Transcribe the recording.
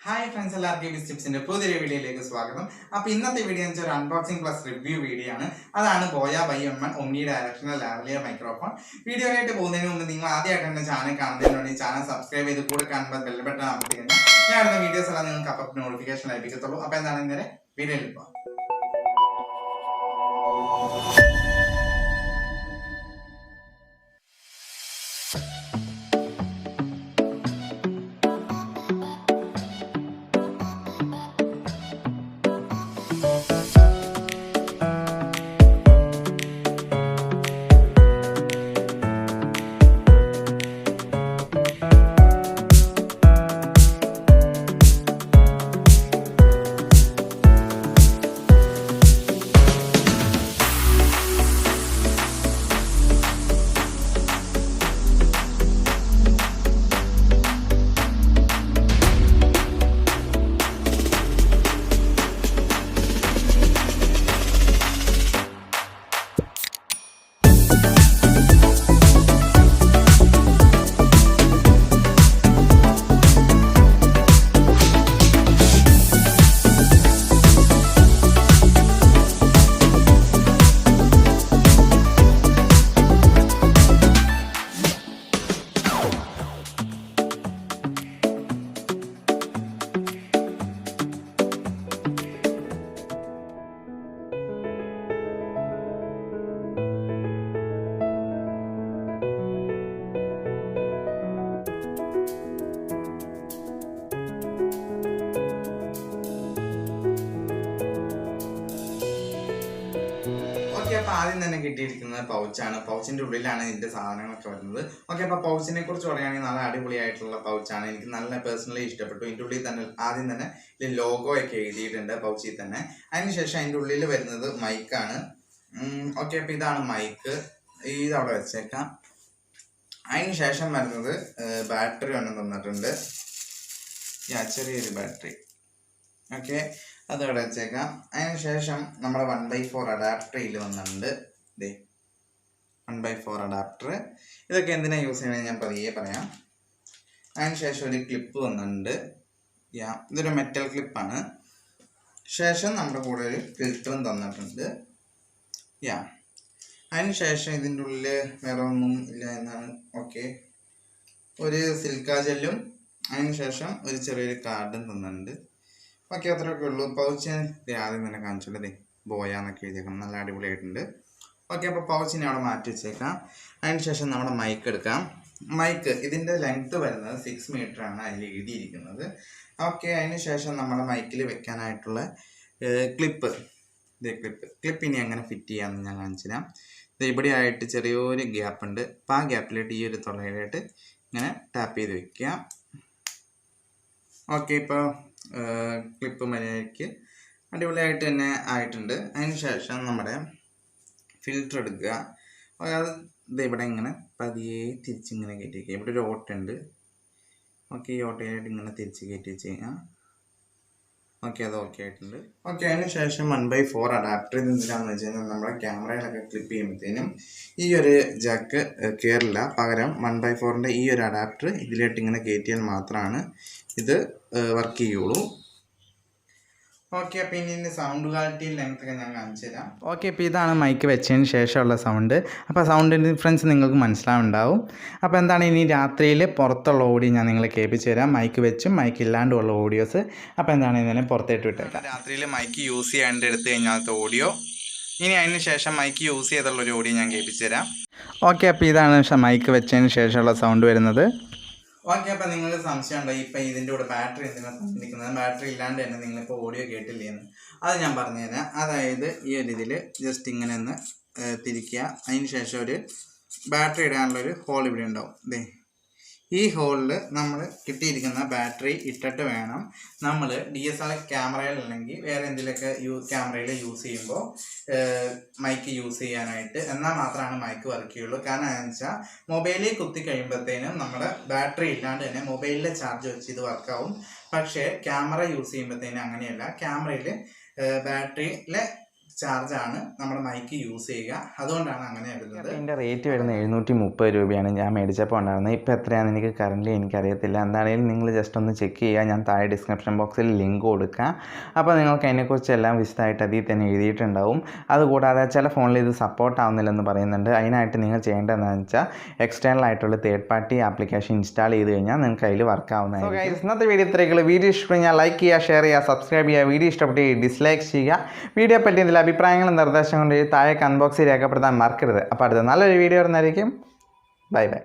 Hi friends, എല്ലാവർക്കും ടിപ്സിന്റെ പുതിയൊരു വീഡിയോയിലേക്ക് സ്വാഗതം. അപ്പോൾ ഇന്നത്തെ വീഡിയോ എന്ന് വെച്ചാൽ അൺബോക്സിംഗ് പ്ലസ് റിവ്യൂ വീഡിയോ ആണ്. അതാണ് BOYA by omni directional lavalier microphone. വീഡിയോയിലേക്ക് പോകുന്നതിന് മുമ്പ് നിങ്ങൾ ആദ്യമായിട്ട് എൻ്റെ ചാനൽ കാണുന്നതിനുണ്ടെങ്കിൽ ചാനൽ സബ്സ്ക്രൈബ് ചെയ്ത് കൂടെ കാണുമ്പോൾ ബെൽ ബട്ടൺ അമർത്തി കഴിഞ്ഞാൽ ഞാൻ അടുത്ത വീഡിയോസ് എല്ലാം നിങ്ങൾക്ക് അപ്പോൾ നോട്ടിഫിക്കേഷൻ ലഭിക്കത്തുള്ളൂ. അപ്പോൾ എന്താണ് ഇന്നലെ വീഡിയോയിൽ പോകാം. അപ്പോൾ ആദ്യം തന്നെ കിട്ടിയിരിക്കുന്നത് പൗച്ചാണ്. പൗച്ചിൻ്റെ ഉള്ളിലാണ് ഇതിൻ്റെ സാധനങ്ങളൊക്കെ വരുന്നത്. ഓക്കെ, അപ്പോൾ പൗച്ചിനെ കുറിച്ച് പറയുകയാണെങ്കിൽ നല്ല അടിപൊളിയായിട്ടുള്ള പൗച്ചാണ്. എനിക്ക് നല്ല പേഴ്സണലി ഇഷ്ടപ്പെട്ടു. ഇതിൻ്റെ ഉള്ളിൽ തന്നെ ആദ്യം തന്നെ ഇതിൽ ലോഗോ ഒക്കെ എഴുതിയിട്ടുണ്ട് പൗച്ചിൽ തന്നെ. അതിനുശേഷം അതിൻ്റെ ഉള്ളിൽ വരുന്നത് മൈക്കാണ്. ഓക്കെ, അപ്പോൾ ഇതാണ് മൈക്ക്. ഇതവിടെ വെച്ചേക്കാം. അതിനുശേഷം വരുന്നത് ബാറ്ററി ഒന്നും തന്നിട്ടുണ്ട്. ചെറിയൊരു ബാറ്ററി. ഓക്കെ, അതവിടെ വെച്ചേക്കാം. അതിനുശേഷം നമ്മുടെ 1/4 അഡാപ്റ്റർ ഇതിൽ വന്നിട്ടുണ്ട്. ഇതേ 1/4 അഡാപ്റ്റർ. ഇതൊക്കെ എന്തിനാണ് യൂസ് ചെയ്യണമെന്ന് ഞാൻ പതിയെ പറയാം. അതിനുശേഷം ഒരു ക്ലിപ്പ് വന്നിട്ടുണ്ട്. ഇതൊരു മെറ്റൽ ക്ലിപ്പാണ്. ശേഷം നമ്മുടെ കൂടെ ഒരു ഫിൽറ്ററും തന്നിട്ടുണ്ട്. അതിനുശേഷം ഇതിൻ്റെ ഉള്ളിൽ വേറെ ഒന്നും ഇല്ല എന്നാണ്. ഓക്കെ, ഒരു സിൽക്ക ജെല്ലും അതിനുശേഷം ഒരു ചെറിയൊരു കാർഡും തന്നിട്ടുണ്ട്. ഓക്കെ, അത്രയൊക്കെ ഉള്ളൂ. പൗച്ചിന് ആദ്യം തന്നെ കാണിച്ചിട്ട് ബോയ എന്നൊക്കെ എഴുതിയേക്കാം. നല്ല അടിപൊളിയായിട്ടുണ്ട്. ഓക്കെ, അപ്പോൾ പൗച്ചിനെ അവിടെ മാറ്റി വെച്ചേക്കാം. അതിനുശേഷം നമ്മുടെ മൈക്ക് എടുക്കാം. മൈക്ക് ഇതിൻ്റെ ലെങ്ത്ത് വരുന്നത് 6 മീറ്ററാണ് അതിൽ എഴുതിയിരിക്കുന്നത്. ഓക്കെ, അതിനുശേഷം നമ്മുടെ മൈക്കിൽ വെക്കാനായിട്ടുള്ള ക്ലിപ്പ്. ക്ലിപ്പ് ഇനി എങ്ങനെ ഫിറ്റ് ചെയ്യാമെന്ന് ഞാൻ കാണിച്ചു തരാം. ഇത് ഇവിടെ ആയിട്ട് ചെറിയൊരു ഗ്യാപ്പ് ഉണ്ട്. അപ്പോൾ ആ ഗ്യാപ്പിലായിട്ട് ഈ ഒരു തുളയിലായിട്ട് ഇങ്ങനെ ടാപ്പ് ചെയ്ത് വെക്കുക. ഓക്കെ, ഇപ്പോൾ ക്ലിപ്പ് മര്യാദയ്ക്ക് അടിപൊളിയായിട്ട് തന്നെ ആയിട്ടുണ്ട്. അതിനുശേഷം നമ്മുടെ ഫിൽറ്റർ എടുക്കുക. അത് ഇവിടെ ഇങ്ങനെ പതിയെ തിരിച്ചിങ്ങനെ കയറ്റി വയ്ക്കുക. ഇവിടെ ഒരു ഓട്ടുണ്ട്. ഓക്കെ, ഈ ഓട്ടയായിട്ട് ഇങ്ങനെ തിരിച്ച് കയറ്റി വെച്ച് കഴിഞ്ഞാൽ ഓക്കെ, അത് ഓക്കെ ആയിട്ടുണ്ട്. ഓക്കെ, അതിനുശേഷം 1/4 അഡാപ്റ്റർ. ഇത് എന്തിനാണെന്ന് വെച്ച് കഴിഞ്ഞാൽ നമ്മുടെ ക്യാമറയിലൊക്കെ ക്ലിപ്പ് ചെയ്യുമ്പോഴത്തേനും ഈ ഒരു ജാക്ക് കയറില്ല. പകരം 1/4ൻ്റെ ഈ ഒരു അഡാപ്റ്റർ ഇതിലായിട്ട് ഇങ്ങനെ കയറ്റിയാൽ മാത്രമാണ് ഇത് വർക്ക് ചെയ്യുള്ളൂ. ഓക്കെ, അപ്പോൾ ഇനി സൗണ്ട് ക്വാളിറ്റി ലെങ്ത് ഒക്കെ ഞാൻ കാണിച്ചു തരാം. ഓക്കെ, ഇപ്പോൾ ഇതാണ് മൈക്ക് വെച്ചതിന് ശേഷമുള്ള സൗണ്ട്. അപ്പോൾ സൗണ്ടിൻ്റെ ഡിഫറൻസ് നിങ്ങൾക്ക് മനസ്സിലാവുണ്ടാവും. അപ്പോൾ എന്താണ്, ഇനി രാത്രിയിൽ പുറത്തുള്ള ഓഡിയോ ഞാൻ നിങ്ങളെ കേൾപ്പിച്ച് തരാം. മൈക്ക് വെച്ചും മൈക്ക് ഇല്ലാണ്ടുള്ള ഓഡിയോസ്. അപ്പോൾ എന്താണ് ഇന്നലെ പുറത്തേട്ട് വിട്ടേക്കാം. രാത്രിയിൽ മൈക്ക് യൂസ് ചെയ്യാണ്ട് എടുത്തു കഴിഞ്ഞാൽ ഓഡിയോ. ഇനി അതിന് ശേഷം മൈക്ക് യൂസ് ചെയ്തുള്ളൊരു ഓഡിയോ ഞാൻ കേൾപ്പിച്ച് തരാം. ഓക്കെ, അപ്പോൾ ഇതാണ് മൈക്ക് വെച്ചതിന് ശേഷമുള്ള സൗണ്ട് വരുന്നത്. ഓക്കെ, അപ്പോൾ നിങ്ങൾക്ക് സംശയം ഉണ്ടോ ഇപ്പം ഇതിൻ്റെ കൂടെ ബാറ്ററി എന്തിനാണ് തന്നിരിക്കുന്നത്, ബാറ്ററി ഇല്ലാണ്ട് തന്നെ നിങ്ങളിപ്പോൾ ഓഡിയോ കേട്ടില്ലേന്ന്? അത് ഞാൻ പറഞ്ഞുതരാം. അതായത് ഈ ഒരു ഇതിൽ ജസ്റ്റ് ഇങ്ങനെ ഒന്ന് തിരിക്കുക. അതിന് ശേഷം ഒരു ബാറ്ററി ഇടാനുള്ളൊരു ഹോൾ ഇവിടെ ഉണ്ടാവും. ഈ ഹോളിൽ നമ്മൾ കിട്ടിയിരിക്കുന്ന ബാറ്ററി ഇട്ടിട്ട് വേണം നമ്മൾ DSLR ക്യാമറയിൽ അല്ലെങ്കിൽ വേറെ എന്തെങ്കിലുമൊക്കെ ക്യാമറയിൽ യൂസ് ചെയ്യുമ്പോൾ മൈക്ക് യൂസ് ചെയ്യാനായിട്ട്. എന്നാൽ മാത്രമാണ് മൈക്ക് വർക്ക് ചെയ്യുള്ളൂ. കാരണം എന്താണെന്ന് വെച്ചാൽ മൊബൈലിൽ കുത്തി കഴിയുമ്പോഴത്തേനും നമ്മുടെ ബാറ്ററി ഇല്ലാണ്ട് തന്നെ മൊബൈലിലെ ചാർജ് വെച്ച് ഇത് വർക്കാവും. പക്ഷേ ക്യാമറ യൂസ് ചെയ്യുമ്പോഴത്തേനും അങ്ങനെയല്ല. ക്യാമറയിൽ ബാറ്ററിയിലെ ചാർജാണ് നമ്മുടെ മൈക്ക് യൂസ് ചെയ്യുക, അതുകൊണ്ടാണ് അങ്ങനെ വരുന്നത്. ഇതിൻ്റെ റേറ്റ് വരുന്നത് 730 രൂപയാണ് ഞാൻ മേടിച്ചപ്പോൾ ഉണ്ടായിരുന്നത്. ഇപ്പോൾ എത്രയാണെന്ന് എനിക്ക് കറൻറ്റ്ലി എനിക്കറിയത്തില്ല. എന്താണെങ്കിലും നിങ്ങൾ ജസ്റ്റ് ഒന്ന് ചെക്ക് ചെയ്യുക. ഞാൻ താഴെ ഡിസ്ക്രിപ്ഷൻ ബോക്സിൽ ലിങ്ക് കൊടുക്കാം. അപ്പോൾ നിങ്ങൾക്ക് അതിനെക്കുറിച്ച് എല്ലാം വിശദമായിട്ട് അതിൽ തന്നെ എഴുതിയിട്ടുണ്ടാവും. അതുകൂടാതെ ചില ഫോണിൽ ഇത് സപ്പോർട്ട് ആവുന്നില്ലെന്ന് പറയുന്നുണ്ട്. അതിനായിട്ട് നിങ്ങൾ ചെയ്യേണ്ടതെന്ന് വെച്ചാൽ എക്സ്റ്റേണൽ ആയിട്ടുള്ള തേർഡ് പാർട്ടി ആപ്ലിക്കേഷൻ ഇൻസ്റ്റാൾ ചെയ്ത് കഴിഞ്ഞാൽ നിങ്ങൾക്ക് അതിൽ വർക്ക് ആവുന്നതായിരിക്കും. ഇന്നത്തെ വീഡിയോ ഇത്രയൊക്കെ. വീഡിയോ ഇഷ്ടപ്പെട്ടാൽ ലൈക്ക് ചെയ്യുക, ഷെയർ ചെയ്യുക, സബ്സ്ക്രൈബ് ചെയ്യുക. വീഡിയോ ഇഷ്ടപ്പെട്ട് ഡിസ്ലൈക്ക് ചെയ്യുക. വീഡിയോ പറ്റി എന്തെങ്കിലും അഭിപ്രായങ്ങളും നിർദ്ദേശങ്ങളും താഴെ കമന്റ് ബോക്സിൽ രേഖപ്പെടുത്താൻ മറക്കരുത്. അപ്പോൾ അടുത്ത നല്ലൊരു വീഡിയോ വരുന്നതായിരിക്കും. Bye bye.